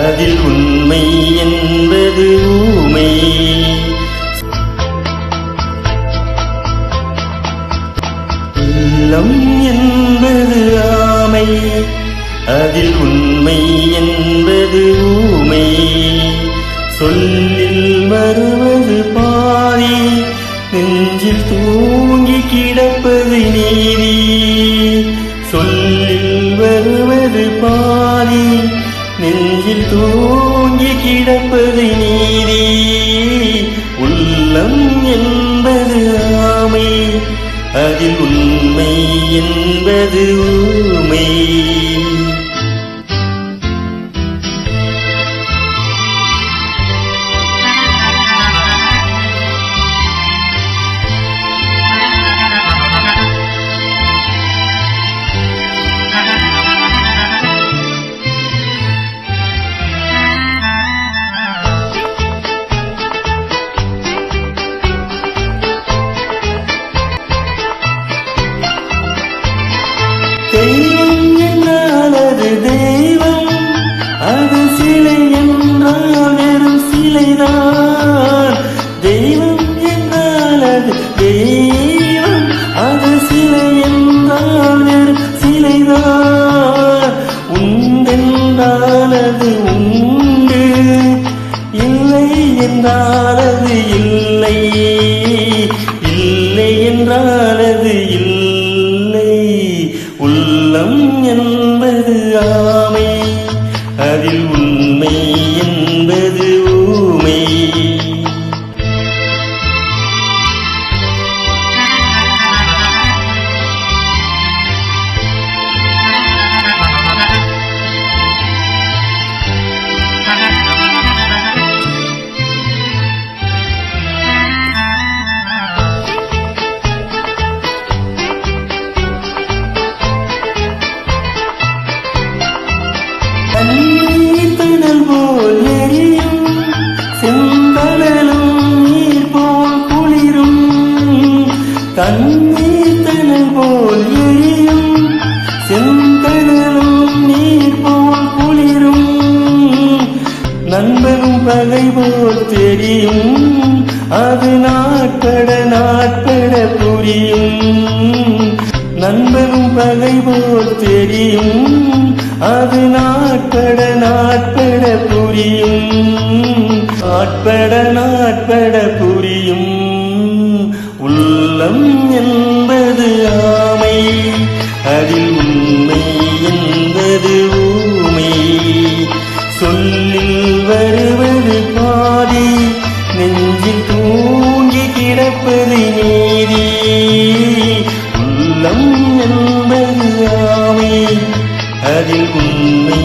அதில் உண்மை என்பது ஊமை. உள்ளம் என்பது ஆமை, அதில் உண்மை என்பது ஊமை. சொல்லில் வருவது பாதி, நெஞ்சில் தூங்கி கிடப்பது நீதி. சொல்லில் வருவது பாதி, நெஞ்சில் தூங்கி கிடப்பது நீதி. உள்ளம் என்பது ஆமை, அதில் உண்மை என்பது ஊமை. தெய்வம் என்றால் அது தெய்வம், அது சிலை என்றால் வெறும் சிலைதான். தெய்வம் என்றால் அது தெய்வம், அது சிலை என்றால் வெறும் சிலைதான். உண்டென்றால் அது உண்டு, இல்லை என்றால் அது இல்லை, இல்லை என்றால் அது இல்லை. உள்ளம் என்பது ஆமை, அதில் உண்மை என்பது ஊமை. தண்ணீர் போல் எரியும், செங்கடலும் நீர் போல் குளிரும். தண்ணீர் தணல் போல் எரியும், செங்கடலும் நீர் போல் குளிரும். நண்பனும் பகை போல் தெரியும், அது நாட்பட நாட்பட புரியும். நண்பனும் பகை போல் தெரியும், அது நாட்பட நாட்பட புரியும். நாட்பட நாட்பட புரியும். உள்ளம் என்பது ஆமை, அதில் உண்மை என்பது ஊமை. சொல்லில் வருவது பாதி, நெஞ்சில் தூங்கி கிடப்பது நீதி. உள்ளம் என்பது ஆமை, அதில் உண்மை